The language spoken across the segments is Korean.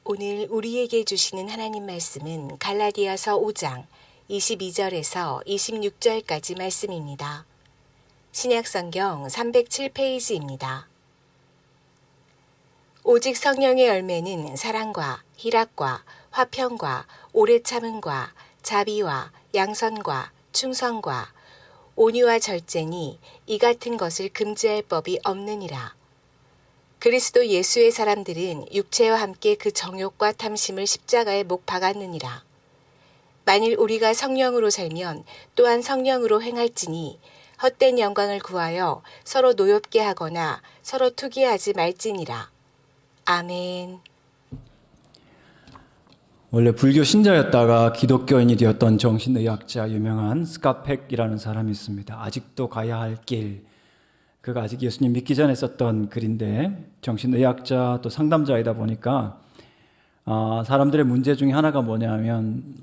오늘 우리에게 주시는 하나님 말씀은 갈라디아서 5장 22절에서 26절까지 말씀입니다. 신약성경 307페이지입니다. 오직 성령의 열매는 사랑과 희락과 화평과 오래 참음과 자비와 양선과 충성과 온유와 절제니 이 같은 것을 금지할 법이 없느니라. 그리스도 예수의 사람들은 육체와 함께 그 정욕과 탐심을 십자가에 못 박았느니라. 만일 우리가 성령으로 살면 또한 성령으로 행할지니 헛된 영광을 구하여 서로 노엽게 하거나 서로 투기하지 말지니라. 아멘. 원래 불교 신자였다가 기독교인이 되었던 정신의학자 유명한 스카펙이라는 사람이 있습니다. 아직도 가야 할 길. 그가 아직 예수님 믿기 전에 썼던 글인데 정신의학자 또 상담자이다 보니까 사람들의 문제 중에 하나가 뭐냐면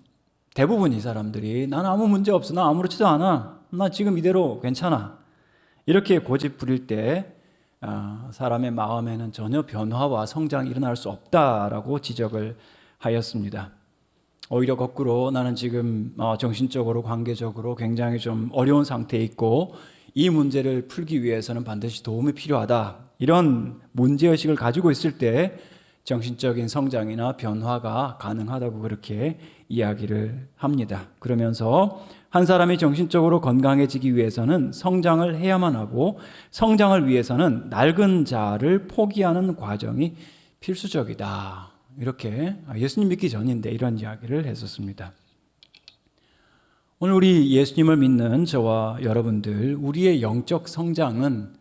대부분 이 사람들이 난 아무 문제 없어. 나 아무렇지도 않아. 나 지금 이대로 괜찮아. 이렇게 고집 부릴 때 사람의 마음에는 전혀 변화와 성장이 일어날 수 없다라고 지적을 하였습니다. 오히려 거꾸로 나는 지금 정신적으로 관계적으로 굉장히 좀 어려운 상태에 있고 이 문제를 풀기 위해서는 반드시 도움이 필요하다. 이런 문제의식을 가지고 있을 때 정신적인 성장이나 변화가 가능하다고 그렇게 이야기를 합니다. 그러면서 한 사람이 정신적으로 건강해지기 위해서는 성장을 해야만 하고 성장을 위해서는 낡은 자를 포기하는 과정이 필수적이다. 이렇게 예수님 믿기 전인데 이런 이야기를 했었습니다. 오늘 우리 예수님을 믿는 저와 여러분들, 우리의 영적 성장은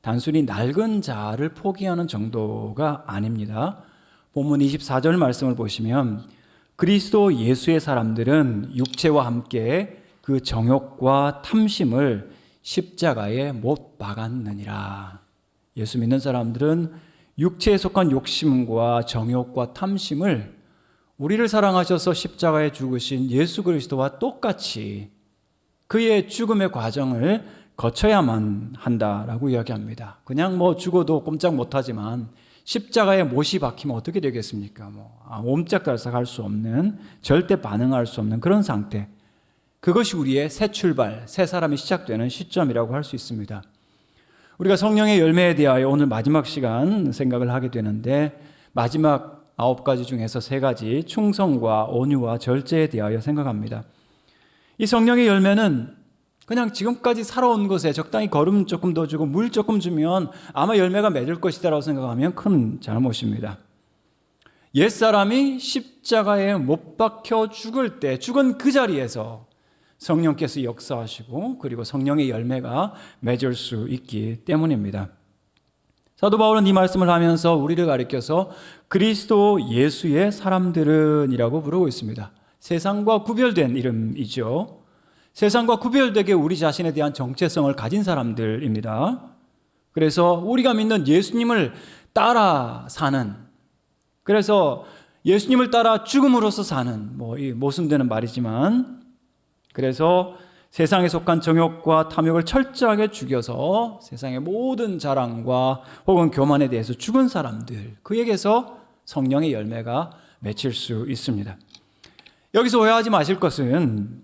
단순히 낡은 자를 포기하는 정도가 아닙니다. 본문 24절 말씀을 보시면 그리스도 예수의 사람들은 육체와 함께 그 정욕과 탐심을 십자가에 못 박았느니라. 예수 믿는 사람들은 육체에 속한 욕심과 정욕과 탐심을 우리를 사랑하셔서 십자가에 죽으신 예수 그리스도와 똑같이 그의 죽음의 과정을 거쳐야만 한다라고 이야기합니다. 그냥 죽어도 꼼짝 못하지만 십자가에 못이 박히면 어떻게 되겠습니까? 옴짝달싹할 수 없는, 절대 반응할 수 없는 그런 상태. 그것이 우리의 새 출발, 새 사람이 시작되는 시점이라고 할 수 있습니다. 우리가 성령의 열매에 대하여 오늘 마지막 시간 생각을 하게 되는데 마지막 9가지 중에서 3가지 충성과 온유와 절제에 대하여 생각합니다. 이 성령의 열매는 그냥 지금까지 살아온 것에 적당히 거름 조금 더 주고 물 조금 주면 아마 열매가 맺을 것이다라고 생각하면 큰 잘못입니다. 옛사람이 십자가에 못 박혀 죽을 때 죽은 그 자리에서 성령께서 역사하시고 그리고 성령의 열매가 맺을 수 있기 때문입니다. 사도 바울은 이 말씀을 하면서 우리를 가리켜서 그리스도 예수의 사람들은 이라고 부르고 있습니다. 세상과 구별된 이름이죠. 세상과 구별되게 우리 자신에 대한 정체성을 가진 사람들입니다. 그래서 우리가 믿는 예수님을 따라 사는, 그래서 예수님을 따라 죽음으로써 사는, 이 모순되는 말이지만, 그래서 세상에 속한 정욕과 탐욕을 철저하게 죽여서 세상의 모든 자랑과 혹은 교만에 대해서 죽은 사람들, 그에게서 성령의 열매가 맺힐 수 있습니다. 여기서 오해하지 마실 것은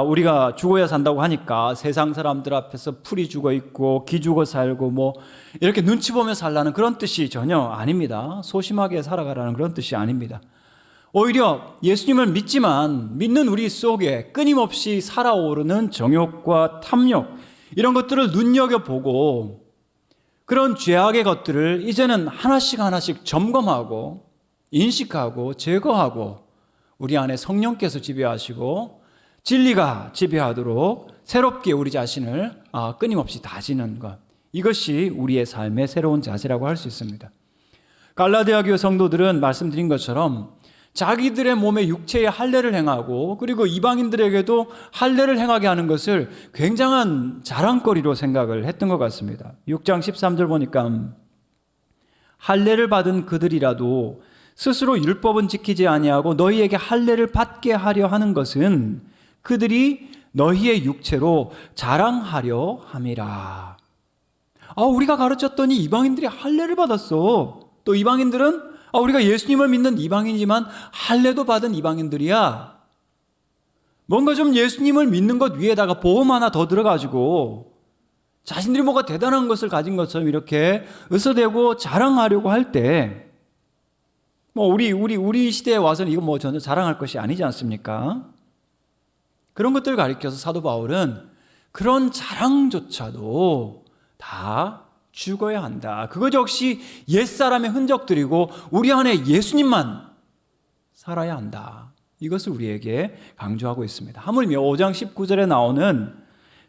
우리가 죽어야 산다고 하니까 세상 사람들 앞에서 풀이 죽어 있고 기죽어 살고 이렇게 눈치 보며 살라는 그런 뜻이 전혀 아닙니다. 소심하게 살아가라는 그런 뜻이 아닙니다. 오히려 예수님을 믿지만 믿는 우리 속에 끊임없이 살아오르는 정욕과 탐욕, 이런 것들을 눈여겨보고 그런 죄악의 것들을 이제는 하나씩 점검하고 인식하고 제거하고 우리 안에 성령께서 지배하시고 진리가 지배하도록 새롭게 우리 자신을 끊임없이 다지는 것, 이것이 우리의 삶의 새로운 자세라고 할 수 있습니다. 갈라디아 교회 성도들은 말씀드린 것처럼 자기들의 몸에 육체의 할례를 행하고 그리고 이방인들에게도 할례를 행하게 하는 것을 굉장한 자랑거리로 생각을 했던 것 같습니다. 6장 13절 보니까 할례를 받은 그들이라도 스스로 율법은 지키지 아니하고 너희에게 할례를 받게 하려 하는 것은 그들이 너희의 육체로 자랑하려 함이라. 우리가 가르쳤더니 이방인들이 할례를 받았어. 또 이방인들은 우리가 예수님을 믿는 이방인이지만 할례도 받은 이방인들이야. 뭔가 좀 예수님을 믿는 것 위에다가 보험 하나 더 들어가지고 자신들이 뭔가 대단한 것을 가진 것처럼 이렇게 으스대고 자랑하려고 할 때, 우리 시대에 와서는 이거 전혀 자랑할 것이 아니지 않습니까? 그런 것들을 가리켜서 사도 바울은 그런 자랑조차도 다 죽어야 한다. 그것 역시 옛사람의 흔적들이고 우리 안에 예수님만 살아야 한다. 이것을 우리에게 강조하고 있습니다. 하물며 5장 19절에 나오는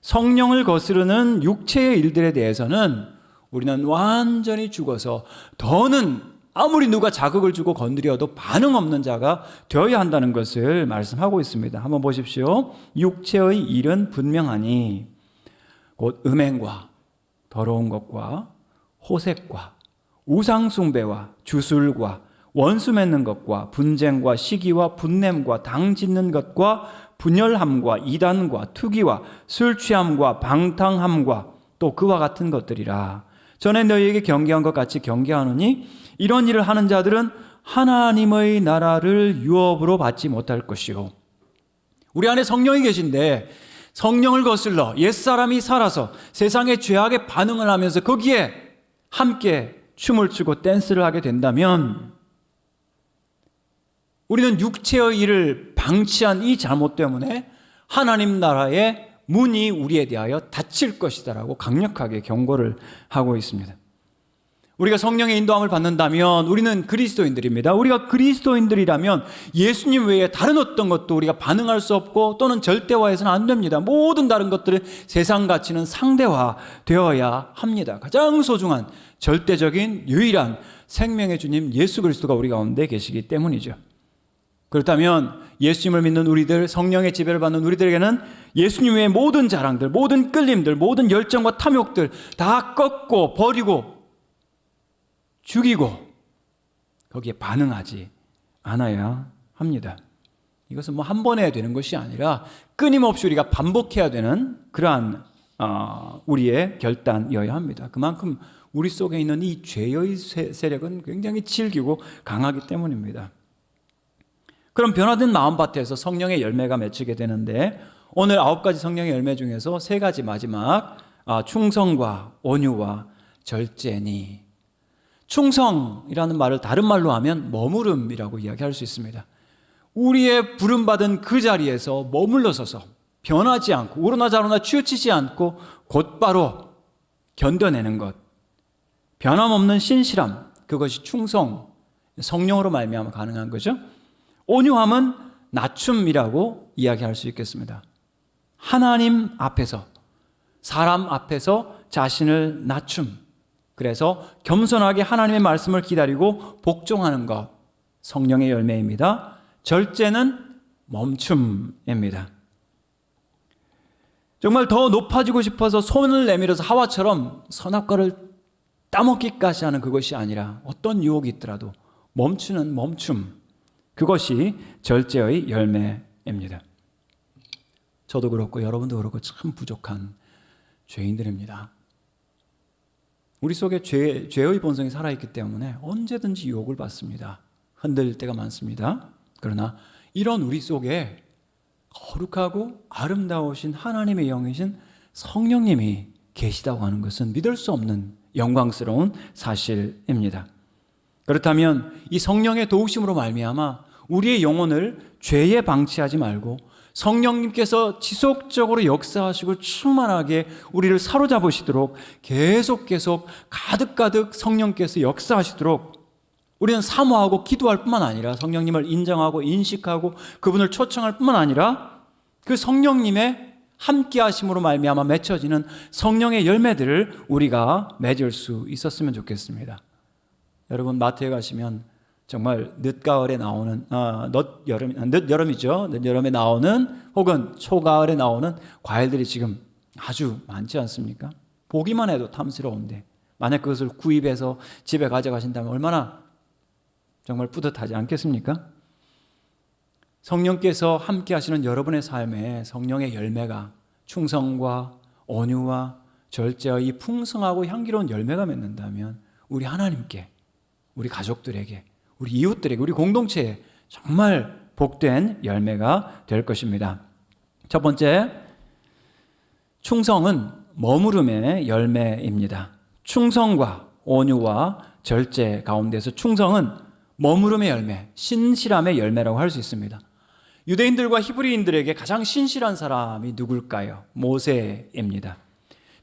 성령을 거스르는 육체의 일들에 대해서는 우리는 완전히 죽어서 더는 아무리 누가 자극을 주고 건드려도 반응 없는 자가 되어야 한다는 것을 말씀하고 있습니다. 한번 보십시오. 육체의 일은 분명하니 곧 음행과 더러운 것과 호색과 우상숭배와 주술과 원수 맺는 것과 분쟁과 시기와 분냄과 당 짓는 것과 분열함과 이단과 투기와 술 취함과 방탕함과 또 그와 같은 것들이라. 전에 너희에게 경계한 것 같이 경계하노니 이런 일을 하는 자들은 하나님의 나라를 유업으로 받지 못할 것이요. 우리 안에 성령이 계신데 성령을 거슬러 옛사람이 살아서 세상의 죄악에 반응을 하면서 거기에 함께 춤을 추고 댄스를 하게 된다면 우리는 육체의 일을 방치한 이 잘못 때문에 하나님 나라의 문이 우리에 대하여 닫힐 것이다라고 강력하게 경고를 하고 있습니다. 우리가 성령의 인도함을 받는다면 우리는 그리스도인들입니다. 우리가 그리스도인들이라면 예수님 외에 다른 어떤 것도 우리가 반응할 수 없고 또는 절대화해서는 안 됩니다. 모든 다른 것들은 세상 가치는 상대화되어야 합니다. 가장 소중한 절대적인 유일한 생명의 주님 예수 그리스도가 우리 가운데 계시기 때문이죠. 그렇다면 예수님을 믿는 우리들, 성령의 지배를 받는 우리들에게는 예수님 외의 모든 자랑들, 모든 끌림들, 모든 열정과 탐욕들 다 꺾고 버리고 죽이고 거기에 반응하지 않아야 합니다. 이것은 한 번에 되는 것이 아니라 끊임없이 우리가 반복해야 되는 그러한 우리의 결단이어야 합니다. 그만큼 우리 속에 있는 이 죄의 세력은 굉장히 질기고 강하기 때문입니다. 그럼 변화된 마음밭에서 성령의 열매가 맺히게 되는데 오늘 9가지 성령의 열매 중에서 3가지 마지막 충성과 온유와 절제니. 충성이라는 말을 다른 말로 하면 머무름이라고 이야기할 수 있습니다. 우리의 부름받은 그 자리에서 머물러 서서 변하지 않고 오르나 자르나 치우치지 않고 곧바로 견뎌내는 것. 변함없는 신실함, 그것이 충성, 성령으로 말미암아 가능한 거죠. 온유함은 낮춤이라고 이야기할 수 있겠습니다. 하나님 앞에서, 사람 앞에서 자신을 낮춤. 그래서 겸손하게 하나님의 말씀을 기다리고 복종하는 것, 성령의 열매입니다. 절제는 멈춤입니다. 정말 더 높아지고 싶어서 손을 내밀어서 하와처럼 선악과를 따먹기까지 하는 그것이 아니라 어떤 유혹이 있더라도 멈추는 멈춤, 그것이 절제의 열매입니다. 저도 그렇고 여러분도 그렇고 참 부족한 죄인들입니다. 우리 속에 죄의 본성이 살아있기 때문에 언제든지 유혹을 받습니다. 흔들릴 때가 많습니다. 그러나 이런 우리 속에 거룩하고 아름다우신 하나님의 영이신 성령님이 계시다고 하는 것은 믿을 수 없는 영광스러운 사실입니다. 그렇다면 이 성령의 도우심으로 말미암아 우리의 영혼을 죄에 방치하지 말고 성령님께서 지속적으로 역사하시고 충만하게 우리를 사로잡으시도록 계속 가득 성령께서 역사하시도록 우리는 사모하고 기도할 뿐만 아니라 성령님을 인정하고 인식하고 그분을 초청할 뿐만 아니라 그 성령님의 함께하심으로 말미암아 맺혀지는 성령의 열매들을 우리가 맺을 수 있었으면 좋겠습니다. 여러분 마트에 가시면 정말 늦가을에 나오는 늦여름이죠. 늦여름에 나오는 혹은 초가을에 나오는 과일들이 지금 아주 많지 않습니까? 보기만 해도 탐스러운데 만약 그것을 구입해서 집에 가져가신다면 얼마나 정말 뿌듯하지 않겠습니까? 성령께서 함께 하시는 여러분의 삶에 성령의 열매가 충성과 온유와 절제와 이 풍성하고 향기로운 열매가 맺는다면 우리 하나님께, 우리 가족들에게, 우리 이웃들에게, 우리 공동체에 정말 복된 열매가 될 것입니다. 첫 번째, 충성은 머무름의 열매입니다. 충성과 온유와 절제 가운데서 충성은 머무름의 열매, 신실함의 열매라고 할 수 있습니다. 유대인들과 히브리인들에게 가장 신실한 사람이 누굴까요? 모세입니다.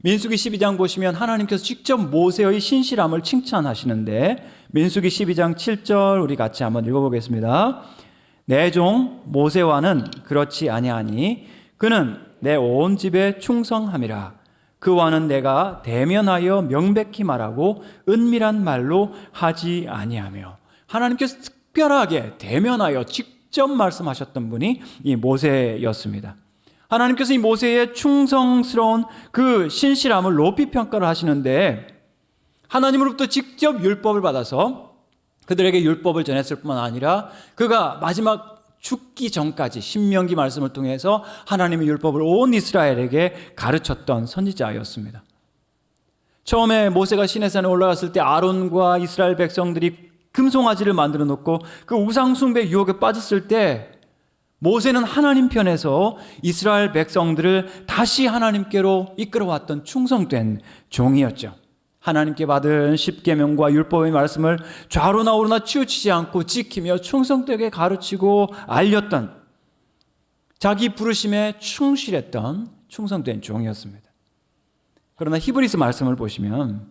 민수기 12장 보시면 하나님께서 직접 모세의 신실함을 칭찬하시는데, 민수기 12장 7절 우리 같이 한번 읽어보겠습니다. 내 종 모세와는 그렇지 아니하니 그는 내 온 집에 충성함이라. 그와는 내가 대면하여 명백히 말하고 은밀한 말로 하지 아니하며. 하나님께서 특별하게 대면하여 직접 말씀하셨던 분이 이 모세였습니다. 하나님께서 이 모세의 충성스러운 그 신실함을 높이 평가를 하시는데, 하나님으로부터 직접 율법을 받아서 그들에게 율법을 전했을 뿐만 아니라 그가 마지막 죽기 전까지 신명기 말씀을 통해서 하나님의 율법을 온 이스라엘에게 가르쳤던 선지자였습니다. 처음에 모세가 시내산에 올라갔을 때 아론과 이스라엘 백성들이 금송아지를 만들어 놓고 그 우상숭배 유혹에 빠졌을 때 모세는 하나님 편에서 이스라엘 백성들을 다시 하나님께로 이끌어왔던 충성된 종이었죠. 하나님께 받은 십계명과 율법의 말씀을 좌로나 우로나 치우치지 않고 지키며 충성되게 가르치고 알렸던, 자기 부르심에 충실했던 충성된 종이었습니다. 그러나 히브리서 말씀을 보시면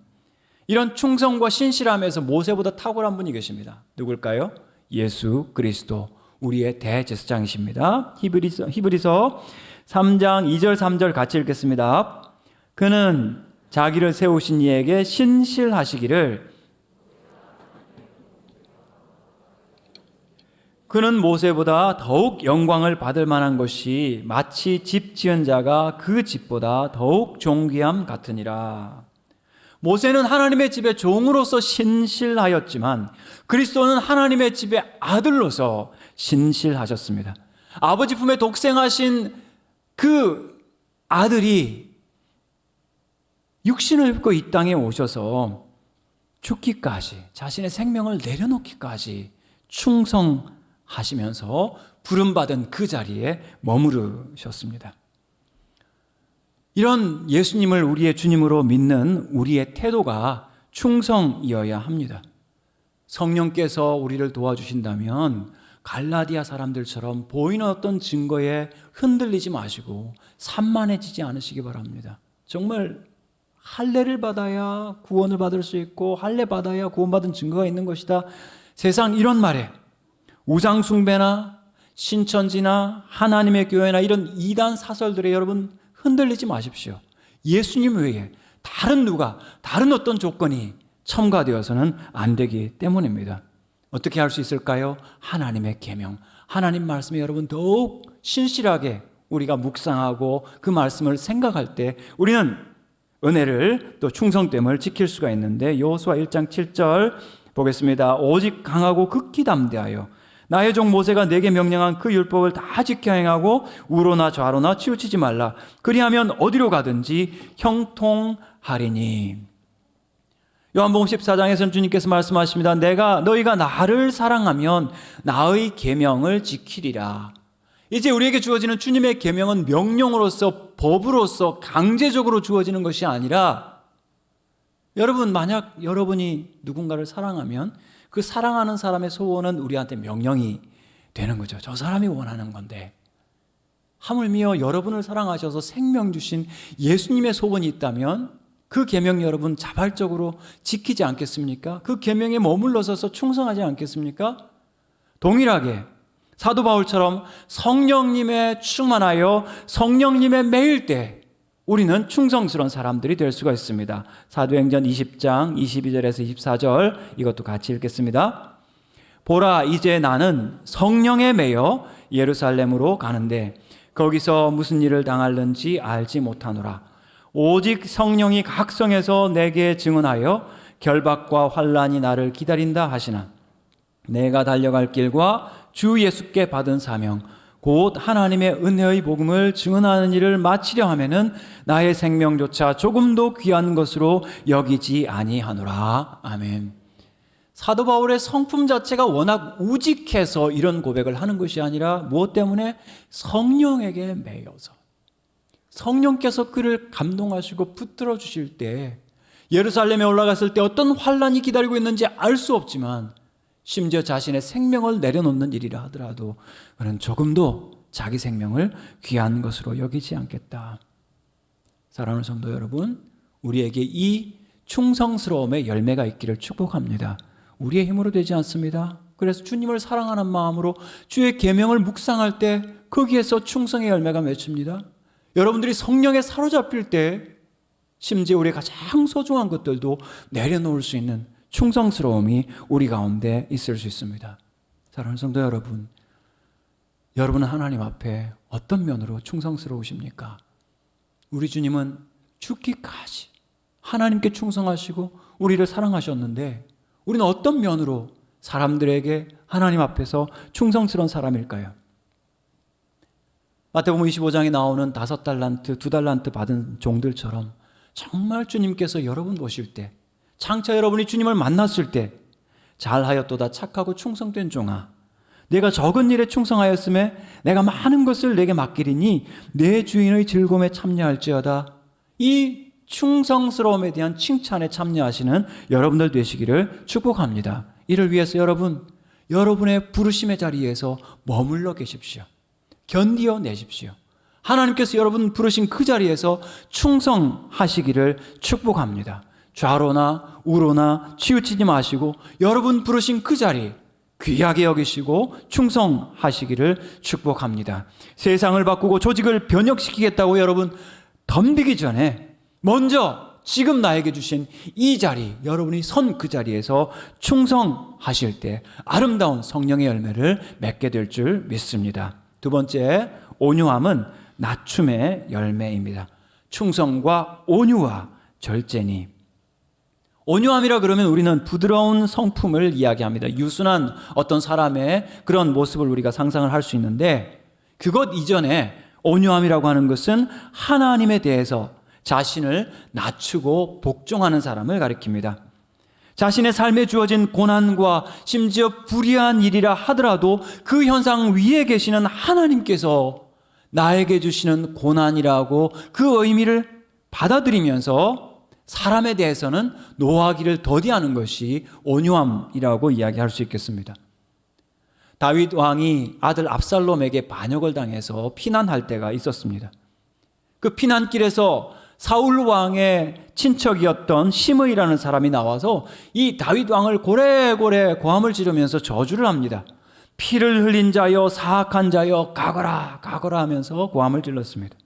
이런 충성과 신실함에서 모세보다 탁월한 분이 계십니다. 누굴까요? 예수 그리스도, 우리의 대제사장이십니다. 히브리서 3장 2절 3절 같이 읽겠습니다. 그는 자기를 세우신 이에게 신실하시기를, 그는 모세보다 더욱 영광을 받을 만한 것이 마치 집 지은 자가 그 집보다 더욱 존귀함 같으니라. 모세는 하나님의 집의 종으로서 신실하였지만 그리스도는 하나님의 집의 아들로서 신실하셨습니다. 아버지 품에 독생하신 그 아들이 육신을 입고 이 땅에 오셔서 죽기까지, 자신의 생명을 내려놓기까지 충성하시면서 부름받은 그 자리에 머무르셨습니다. 이런 예수님을 우리의 주님으로 믿는 우리의 태도가 충성이어야 합니다. 성령께서 우리를 도와주신다면 갈라디아 사람들처럼 보이는 어떤 증거에 흔들리지 마시고 산만해지지 않으시기 바랍니다. 정말 할례를 받아야 구원을 받을 수 있고 할례 받아야 구원받은 증거가 있는 것이다. 세상 이런 말에 우상 숭배나 신천지나 하나님의 교회나 이런 이단 사설들에 여러분 흔들리지 마십시오. 예수님 외에 다른 누가, 다른 어떤 조건이 첨가되어서는 안 되기 때문입니다. 어떻게 할 수 있을까요? 하나님의 계명, 하나님 말씀에 여러분 더욱 신실하게 우리가 묵상하고 그 말씀을 생각할 때 우리는 은혜를 또 충성됨을 지킬 수가 있는데, 여호수아 1장 7절 보겠습니다. 오직 강하고 극히 담대하여 나의 종 모세가 내게 명령한 그 율법을 다 지켜 행하고 우로나 좌로나 치우치지 말라. 그리하면 어디로 가든지 형통하리니. 요한복음 14장에서는 주님께서 말씀하십니다. 너희가 나를 사랑하면 나의 계명을 지키리라. 이제 우리에게 주어지는 주님의 계명은 명령으로서, 법으로서 강제적으로 주어지는 것이 아니라, 여러분 만약 여러분이 누군가를 사랑하면 그 사랑하는 사람의 소원은 우리한테 명령이 되는 거죠. 저 사람이 원하는 건데, 하물며 여러분을 사랑하셔서 생명 주신 예수님의 소원이 있다면 그 계명 여러분 자발적으로 지키지 않겠습니까? 그 계명에 머물러서서 충성하지 않겠습니까? 동일하게 사도 바울처럼 성령님에 충만하여 성령님의 매일 때 우리는 충성스러운 사람들이 될 수가 있습니다. 사도행전 20장 22절에서 24절 이것도 같이 읽겠습니다. 보라, 이제 나는 성령에 매여 예루살렘으로 가는데 거기서 무슨 일을 당할는지 알지 못하노라. 오직 성령이 각 성에서 내게 증언하여 결박과 환난이 나를 기다린다 하시나 내가 달려갈 길과 주 예수께 받은 사명 곧 하나님의 은혜의 복음을 증언하는 일을 마치려 하면은 나의 생명조차 조금도 귀한 것으로 여기지 아니하노라. 아멘. 사도 바울의 성품 자체가 워낙 우직해서 이런 고백을 하는 것이 아니라 무엇 때문에? 성령에게 매여서 성령께서 그를 감동하시고 붙들어 주실 때 예루살렘에 올라갔을 때 어떤 환란이 기다리고 있는지 알 수 없지만 심지어 자신의 생명을 내려놓는 일이라 하더라도 그는 조금도 자기 생명을 귀한 것으로 여기지 않겠다. 사랑하는 성도 여러분, 우리에게 이 충성스러움의 열매가 있기를 축복합니다. 우리의 힘으로 되지 않습니다. 그래서 주님을 사랑하는 마음으로 주의 계명을 묵상할 때 거기에서 충성의 열매가 맺힙니다. 여러분들이 성령에 사로잡힐 때 심지어 우리의 가장 소중한 것들도 내려놓을 수 있는 충성스러움이 우리 가운데 있을 수 있습니다. 사랑하는 성도 여러분, 여러분은 하나님 앞에 어떤 면으로 충성스러우십니까? 우리 주님은 죽기까지 하나님께 충성하시고 우리를 사랑하셨는데 우리는 어떤 면으로 사람들에게 하나님 앞에서 충성스러운 사람일까요? 마태복음 25장에 나오는 5달란트, 2달란트 받은 종들처럼 정말 주님께서 여러분 보실 때, 장차 여러분이 주님을 만났을 때 잘하였도다 착하고 충성된 종아, 내가 적은 일에 충성하였음에 내가 많은 것을 내게 맡기리니 내 주인의 즐거움에 참여할지어다. 이 충성스러움에 대한 칭찬에 참여하시는 여러분들 되시기를 축복합니다. 이를 위해서 여러분의 부르심의 자리에서 머물러 계십시오. 견디어 내십시오. 하나님께서 여러분 부르신 그 자리에서 충성하시기를 축복합니다. 좌로나 우로나 치우치지 마시고 여러분 부르신 그 자리 귀하게 여기시고 충성하시기를 축복합니다. 세상을 바꾸고 조직을 변혁시키겠다고 여러분 덤비기 전에 먼저 지금 나에게 주신 이 자리, 여러분이 선 그 자리에서 충성하실 때 아름다운 성령의 열매를 맺게 될 줄 믿습니다. 두 번째, 온유함은 낮춤의 열매입니다. 충성과 온유와 절제니. 온유함이라 그러면 우리는 부드러운 성품을 이야기합니다. 유순한 어떤 사람의 그런 모습을 우리가 상상을 할 수 있는데, 그것 이전에 온유함이라고 하는 것은 하나님에 대해서 자신을 낮추고 복종하는 사람을 가리킵니다. 자신의 삶에 주어진 고난과 심지어 불의한 일이라 하더라도 그 현상 위에 계시는 하나님께서 나에게 주시는 고난이라고 그 의미를 받아들이면서 사람에 대해서는 노하기를 더디하는 것이 온유함이라고 이야기할 수 있겠습니다. 다윗 왕이 아들 압살롬에게 반역을 당해서 피난할 때가 있었습니다. 그 피난길에서 사울 왕의 친척이었던 시므이라는 사람이 나와서 이 다윗 왕을 고래고래 고함을 지르면서 저주를 합니다. 피를 흘린 자여, 사악한 자여, 가거라 가거라 하면서 고함을 질렀습니다.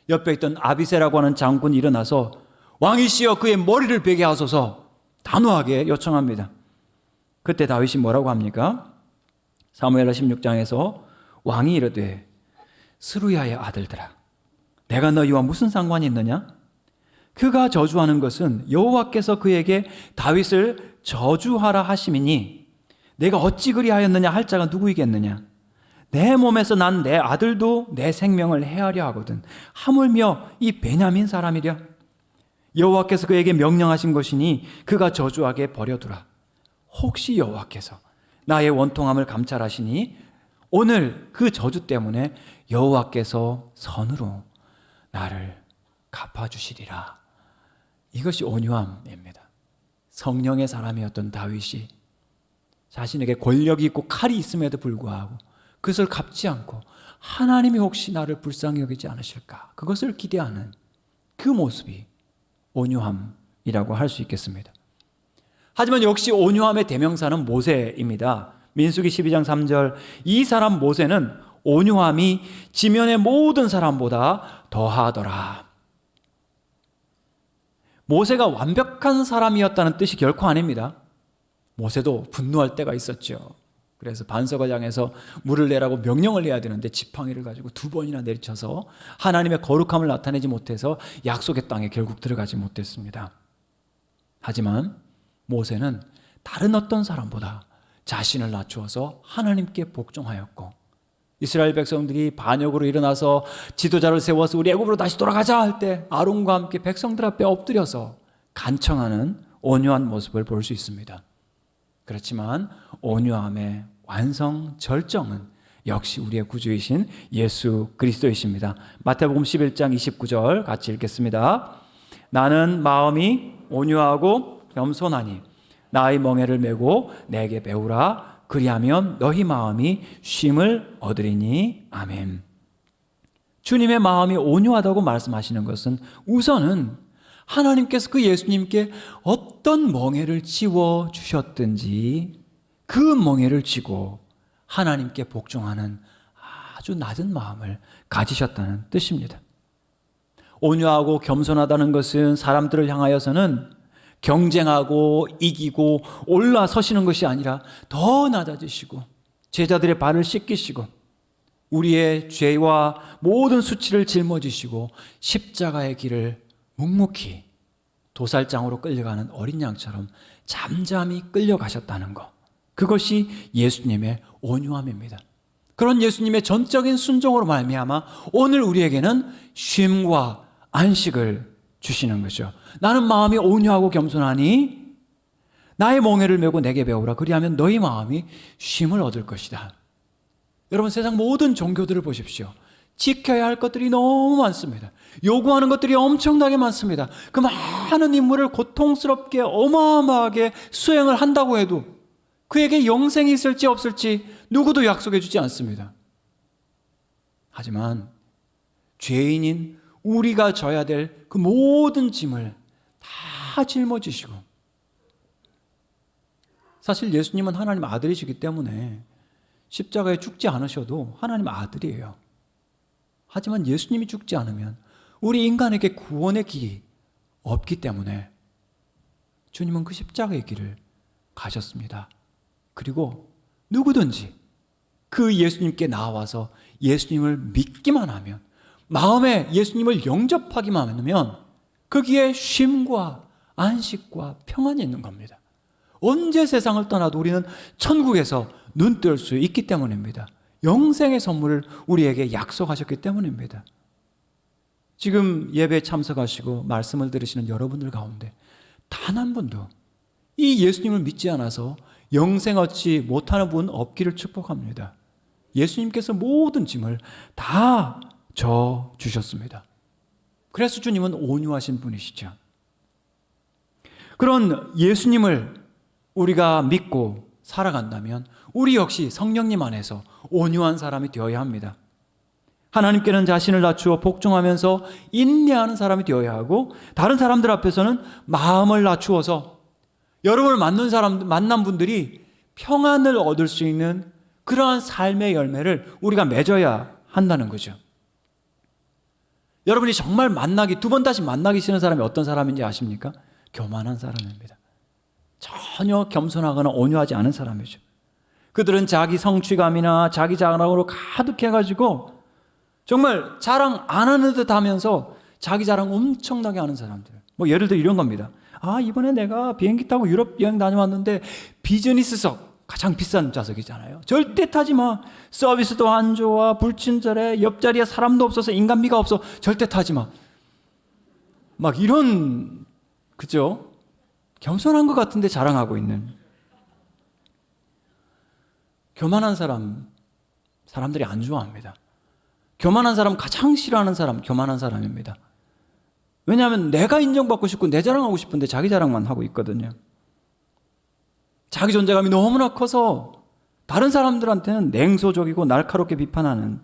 옆에 있던 아비새라고 하는 장군이 일어나서 왕이시여 그의 머리를 베게 하소서 단호하게 요청합니다. 그때 다윗이 뭐라고 합니까? 사무엘하 16장에서 왕이 이르되 스루야의 아들들아, 내가 너희와 무슨 상관이 있느냐? 그가 저주하는 것은 여호와께서 그에게 다윗을 저주하라 하심이니 내가 어찌 그리하였느냐 할 자가 누구이겠느냐? 내 몸에서 난 내 아들도 내 생명을 해하려 하거든. 하물며 이 베냐민 사람이랴. 여호와께서 그에게 명령하신 것이니 그가 저주하게 버려두라. 혹시 여호와께서 나의 원통함을 감찰하시니 오늘 그 저주 때문에 여호와께서 선으로 나를 갚아주시리라. 이것이 온유함입니다. 성령의 사람이었던 다윗이 자신에게 권력이 있고 칼이 있음에도 불구하고 그것을 갚지 않고 하나님이 혹시 나를 불쌍히 여기지 않으실까, 그것을 기대하는 그 모습이 온유함이라고 할 수 있겠습니다. 하지만 역시 온유함의 대명사는 모세입니다. 민수기 12장 3절, 이 사람 모세는 온유함이 지면의 모든 사람보다 더하더라. 모세가 완벽한 사람이었다는 뜻이 결코 아닙니다. 모세도 분노할 때가 있었죠. 그래서 반석어장에서 물을 내라고 명령을 내야 되는데 지팡이를 가지고 2번이나 내리쳐서 하나님의 거룩함을 나타내지 못해서 약속의 땅에 결국 들어가지 못했습니다. 하지만 모세는 다른 어떤 사람보다 자신을 낮추어서 하나님께 복종하였고, 이스라엘 백성들이 반역으로 일어나서 지도자를 세워서 우리 애굽으로 다시 돌아가자 할 때 아론과 함께 백성들 앞에 엎드려서 간청하는 온유한 모습을 볼 수 있습니다. 그렇지만 온유함의 완성 절정은 역시 우리의 구주이신 예수 그리스도이십니다. 마태복음 11장 29절 같이 읽겠습니다. 나는 마음이 온유하고 겸손하니 나의 멍에를 메고 내게 배우라. 그리하면 너희 마음이 쉼을 얻으리니. 아멘. 주님의 마음이 온유하다고 말씀하시는 것은 우선은 하나님께서 그 예수님께 어떤 멍에를 지워 주셨든지 그 멍에를 지고 하나님께 복종하는 아주 낮은 마음을 가지셨다는 뜻입니다. 온유하고 겸손하다는 것은 사람들을 향하여서는 경쟁하고 이기고 올라서시는 것이 아니라 더 낮아지시고 제자들의 발을 씻기시고 우리의 죄와 모든 수치를 짊어지시고 십자가의 길을 묵묵히 도살장으로 끌려가는 어린 양처럼 잠잠히 끌려가셨다는 것, 그것이 예수님의 온유함입니다. 그런 예수님의 전적인 순종으로 말미암아 오늘 우리에게는 쉼과 안식을 주시는 거죠. 나는 마음이 온유하고 겸손하니 나의 멍에를 메고 내게 배우라. 그리하면 너희 마음이 쉼을 얻을 것이다. 여러분, 세상 모든 종교들을 보십시오. 지켜야 할 것들이 너무 많습니다. 요구하는 것들이 엄청나게 많습니다. 그 많은 임무를 고통스럽게 어마어마하게 수행을 한다고 해도 그에게 영생이 있을지 없을지 누구도 약속해 주지 않습니다. 하지만 죄인인 우리가 져야 될 그 모든 짐을 다 짊어지시고, 사실 예수님은 하나님 아들이시기 때문에 십자가에 죽지 않으셔도 하나님 아들이에요. 하지만 예수님이 죽지 않으면 우리 인간에게 구원의 길이 없기 때문에 주님은 그 십자가의 길을 가셨습니다. 그리고 누구든지 그 예수님께 나와서 예수님을 믿기만 하면, 마음에 예수님을 영접하기만 하면 거기에 쉼과 안식과 평안이 있는 겁니다. 언제 세상을 떠나도 우리는 천국에서 눈뜰 수 있기 때문입니다. 영생의 선물을 우리에게 약속하셨기 때문입니다. 지금 예배에 참석하시고 말씀을 들으시는 여러분들 가운데 단 한 분도 이 예수님을 믿지 않아서 영생 얻지 못하는 분 없기를 축복합니다. 예수님께서 모든 짐을 다 져 주셨습니다. 그래서 주님은 온유하신 분이시죠. 그런 예수님을 우리가 믿고 살아간다면 우리 역시 성령님 안에서 온유한 사람이 되어야 합니다. 하나님께는 자신을 낮추어 복종하면서 인내하는 사람이 되어야 하고, 다른 사람들 앞에서는 마음을 낮추어서 여러분을 만난 분들이 평안을 얻을 수 있는 그러한 삶의 열매를 우리가 맺어야 한다는 거죠. 여러분이 정말 두 번 다시 만나기 싫은 사람이 어떤 사람인지 아십니까? 교만한 사람입니다. 전혀 겸손하거나 온유하지 않은 사람이죠. 그들은 자기 성취감이나 자기 자랑으로 가득해가지고 정말 자랑 안 하는 듯 하면서 자기 자랑 엄청나게 하는 사람들. 예를 들어 이런 겁니다. 이번에 내가 비행기 타고 유럽 여행 다녀왔는데 비즈니스석, 가장 비싼 좌석이잖아요. 절대 타지 마. 서비스도 안 좋아. 불친절해. 옆자리에 사람도 없어서 인간미가 없어. 절대 타지 마. 이런, 그죠? 겸손한 것 같은데 자랑하고 있는. 교만한 사람들이 안 좋아합니다. 교만한 사람, 가장 싫어하는 사람, 교만한 사람입니다. 왜냐하면 내가 인정받고 싶고 내 자랑하고 싶은데 자기 자랑만 하고 있거든요. 자기 존재감이 너무나 커서 다른 사람들한테는 냉소적이고 날카롭게 비판하는,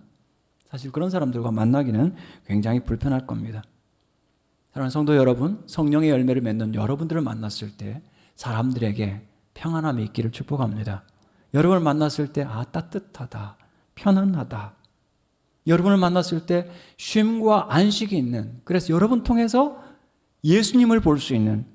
사실 그런 사람들과 만나기는 굉장히 불편할 겁니다. 사랑하는 성도 여러분, 성령의 열매를 맺는 여러분들을 만났을 때 사람들에게 평안함이 있기를 축복합니다. 여러분을 만났을 때 따뜻하다, 편안하다, 여러분을 만났을 때 쉼과 안식이 있는, 그래서 여러분 통해서 예수님을 볼 수 있는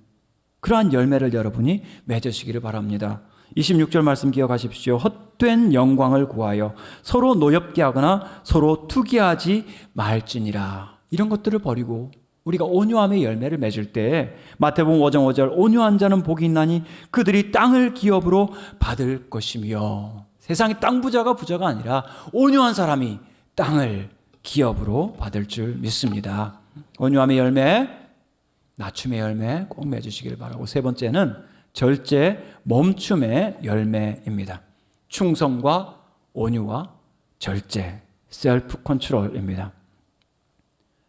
그러한 열매를 여러분이 맺으시기를 바랍니다. 26절 말씀 기억하십시오. 헛된 영광을 구하여 서로 노엽게 하거나 서로 투기하지 말지니라. 이런 것들을 버리고 우리가 온유함의 열매를 맺을 때 마태복음 5장 5절 온유한 자는 복이 있나니 그들이 땅을 기업으로 받을 것이며, 세상의 땅 부자가 아니라 온유한 사람이 땅을 기업으로 받을 줄 믿습니다. 온유함의 열매, 낮춤의 열매 꼭 맺으시길 바라고, 세 번째는 절제, 멈춤의 열매입니다. 충성과 온유와 절제, 셀프 컨트롤입니다.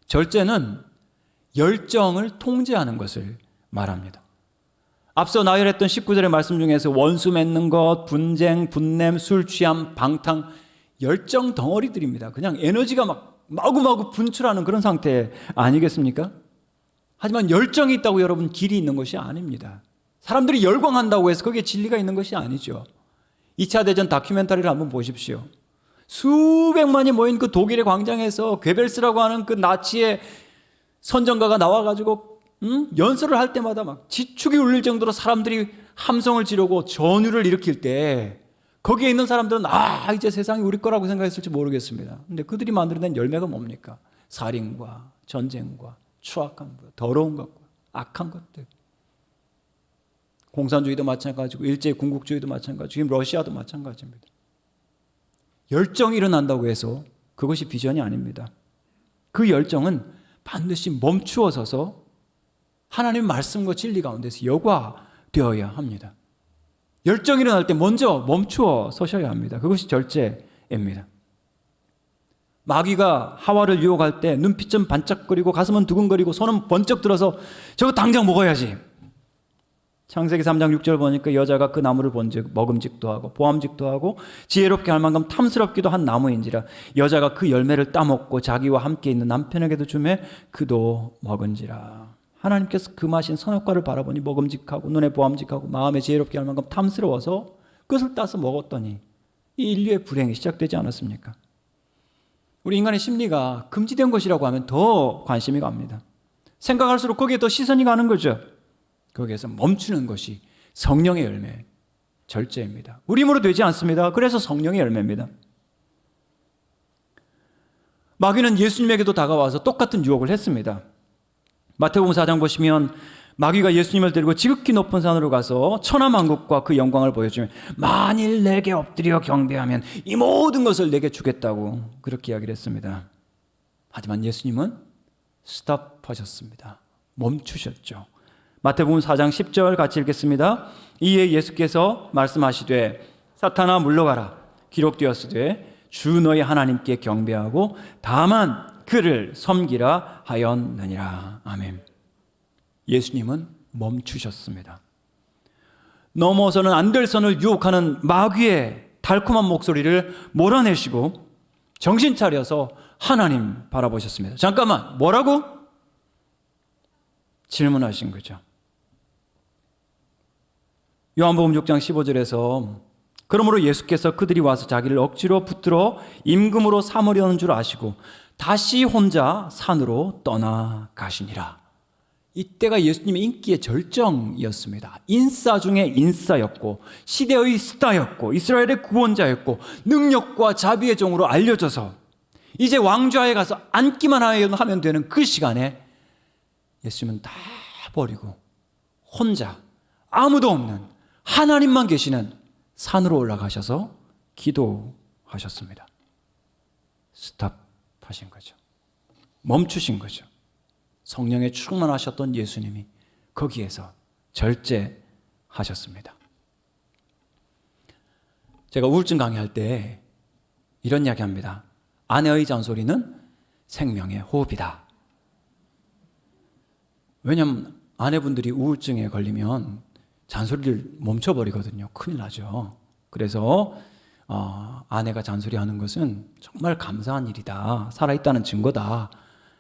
절제는 열정을 통제하는 것을 말합니다. 앞서 나열했던 19절의 말씀 중에서 원수 맺는 것, 분쟁, 분냄, 술 취함, 방탕, 열정 덩어리들입니다. 그냥 에너지가 막 마구마구 분출하는 그런 상태 아니겠습니까? 하지만 열정이 있다고 여러분 길이 있는 것이 아닙니다. 사람들이 열광한다고 해서 거기에 진리가 있는 것이 아니죠. 2차 대전 다큐멘터리를 한번 보십시오. 수백만이 모인 그 독일의 광장에서 괴벨스라고 하는 그 나치의 선전가가 나와가지고 연설을 할 때마다 막 지축이 울릴 정도로 사람들이 함성을 지르고 전율을 일으킬 때 거기에 있는 사람들은 이제 세상이 우리 거라고 생각했을지 모르겠습니다. 근데 그들이 만들어낸 열매가 뭡니까? 살인과 전쟁과 추악함과 더러운 것과 악한 것들. 공산주의도 마찬가지고 일제 군국주의도 마찬가지고 지금 러시아도 마찬가지입니다. 열정이 일어난다고 해서 그것이 비전이 아닙니다. 그 열정은 반드시 멈추어 서서 하나님의 말씀과 진리 가운데서 여과되어야 합니다. 열정이 일어날 때 먼저 멈추어 서셔야 합니다. 그것이 절제입니다. 마귀가 하와를 유혹할 때 눈빛 좀 반짝거리고 가슴은 두근거리고 손은 번쩍 들어서 저거 당장 먹어야지. 창세기 3장 6절 보니까 여자가 그 나무를 본즉 먹음직도 하고 보암직도 하고 지혜롭게 할 만큼 탐스럽기도 한 나무인지라 여자가 그 열매를 따먹고 자기와 함께 있는 남편에게도 주매 그도 먹은지라. 하나님께서 그 마신 선악과를 바라보니 먹음직하고 눈에 보암직하고 마음에 지혜롭게 할 만큼 탐스러워서 그것을 따서 먹었더니 이 인류의 불행이 시작되지 않았습니까? 우리 인간의 심리가 금지된 것이라고 하면 더 관심이 갑니다. 생각할수록 거기에 더 시선이 가는 거죠. 거기에서 멈추는 것이 성령의 열매, 절제입니다. 우리 힘으로 되지 않습니다. 그래서 성령의 열매입니다. 마귀는 예수님에게도 다가와서 똑같은 유혹을 했습니다. 마태복음 4장 보시면 마귀가 예수님을 데리고 지극히 높은 산으로 가서 천하만국과 그 영광을 보여주면 만일 내게 엎드려 경배하면 이 모든 것을 내게 주겠다고 그렇게 이야기를 했습니다. 하지만 예수님은 스탑하셨습니다. 멈추셨죠. 마태복음 4장 10절 같이 읽겠습니다. 이에 예수께서 말씀하시되 사탄아 물러가라 기록되었으되 주 너희 하나님께 경배하고 다만 그를 섬기라 하였느니라. 아멘. 예수님은 멈추셨습니다. 넘어서는 안 될 선을 유혹하는 마귀의 달콤한 목소리를 몰아내시고 정신 차려서 하나님 바라보셨습니다. 잠깐만, 뭐라고? 질문하신 거죠. 요한복음 6장 15절에서 그러므로 예수께서 그들이 와서 자기를 억지로 붙들어 임금으로 삼으려는 줄 아시고 다시 혼자 산으로 떠나가시니라. 이때가 예수님의 인기의 절정이었습니다. 인싸 중에 인싸였고 시대의 스타였고 이스라엘의 구원자였고 능력과 자비의 종으로 알려져서 이제 왕좌에 가서 앉기만 하면 되는 그 시간에 예수님은 다 버리고 혼자 아무도 없는 하나님만 계시는 산으로 올라가셔서 기도하셨습니다. 스탑하신 거죠. 멈추신 거죠. 성령에 충만하셨던 예수님이 거기에서 절제하셨습니다. 제가 우울증 강의할 때 이런 이야기 합니다. 아내의 잔소리는 생명의 호흡이다. 왜냐하면 아내분들이 우울증에 걸리면 잔소리를 멈춰버리거든요. 큰일 나죠. 그래서 아내가 잔소리하는 것은 정말 감사한 일이다. 살아있다는 증거다.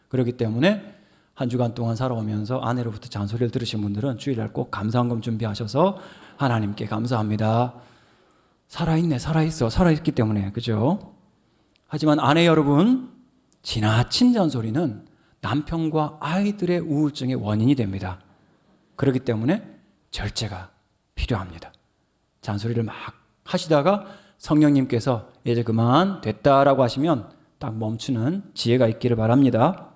그렇기 때문에 한 주간 동안 살아오면서 아내로부터 잔소리를 들으신 분들은 주일날 꼭 감사한금 준비하셔서 하나님께 감사합니다. 살아있네, 살아있어, 살아있기 때문에, 그죠? 하지만 아내 여러분, 지나친 잔소리는 남편과 아이들의 우울증의 원인이 됩니다. 그렇기 때문에 절제가 필요합니다. 잔소리를 막 하시다가 성령님께서 이제 그만 됐다라고 하시면 딱 멈추는 지혜가 있기를 바랍니다.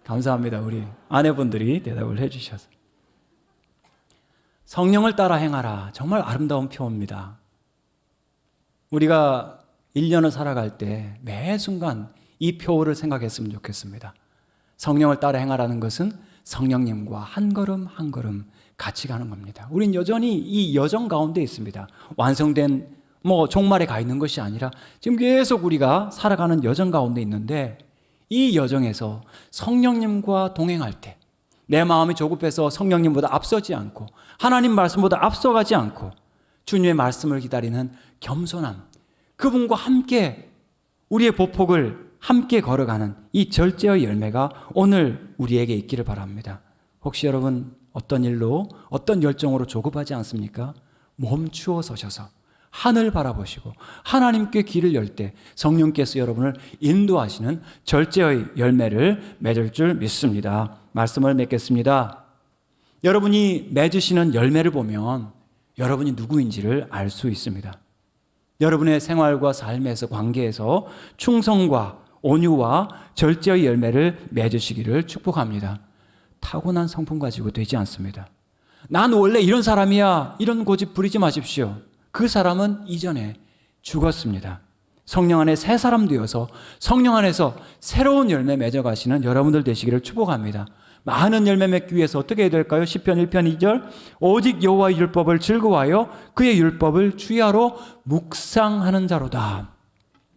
감사합니다. 우리 아내분들이 대답을 해주셔서. 성령을 따라 행하라. 정말 아름다운 표현입니다. 우리가 1년을 살아갈 때 매 순간 이 표를 생각했으면 좋겠습니다. 성령을 따라 행하라는 것은 성령님과 한 걸음 한 걸음 같이 가는 겁니다. 우린 여전히 이 여정 가운데 있습니다. 완성된 종말에 가 있는 것이 아니라 지금 계속 우리가 살아가는 여정 가운데 있는데, 이 여정에서 성령님과 동행할 때 내 마음이 조급해서 성령님보다 앞서지 않고 하나님 말씀보다 앞서가지 않고 주님의 말씀을 기다리는 겸손함, 그분과 함께 우리의 보폭을 함께 걸어가는 이 절제의 열매가 오늘 우리에게 있기를 바랍니다. 혹시 여러분 어떤 일로 어떤 열정으로 조급하지 않습니까? 멈추어 서셔서 하늘 바라보시고 하나님께 길을 열 때 성령께서 여러분을 인도하시는 절제의 열매를 맺을 줄 믿습니다. 말씀을 맺겠습니다. 여러분이 맺으시는 열매를 보면 여러분이 누구인지를 알 수 있습니다. 여러분의 생활과 삶에서, 관계에서 충성과 온유와 절제의 열매를 맺으시기를 축복합니다. 타고난 성품 가지고 되지 않습니다. 난 원래 이런 사람이야, 이런 고집 부리지 마십시오. 그 사람은 이전에 죽었습니다. 성령 안에 새 사람 되어서 성령 안에서 새로운 열매 맺어가시는 여러분들 되시기를 축복합니다. 많은 열매 맺기 위해서 어떻게 해야 될까요? 시편 1편 2절, 오직 여호와의 율법을 즐거워하여 그의 율법을 주야로 묵상하는 자로다.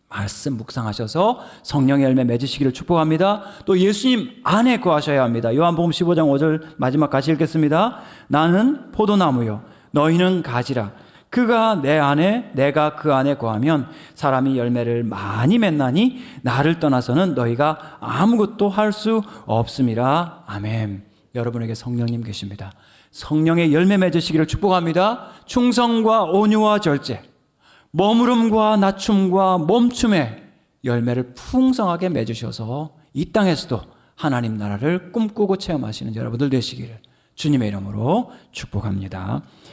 말씀 묵상하셔서 성령의 열매 맺으시기를 축복합니다. 또 예수님 안에 거하셔야 합니다. 요한복음 15장 5절 마지막 같이 읽겠습니다. 나는 포도나무요 너희는 가지라. 그가 내 안에 내가 그 안에 거하면 사람이 열매를 많이 맺나니 나를 떠나서는 너희가 아무것도 할 수 없음이라. 아멘. 여러분에게 성령님 계십니다. 성령의 열매 맺으시기를 축복합니다. 충성과 온유와 절제, 머무름과 낮춤과 멈춤의 열매를 풍성하게 맺으셔서 이 땅에서도 하나님 나라를 꿈꾸고 체험하시는 여러분들 되시기를 주님의 이름으로 축복합니다.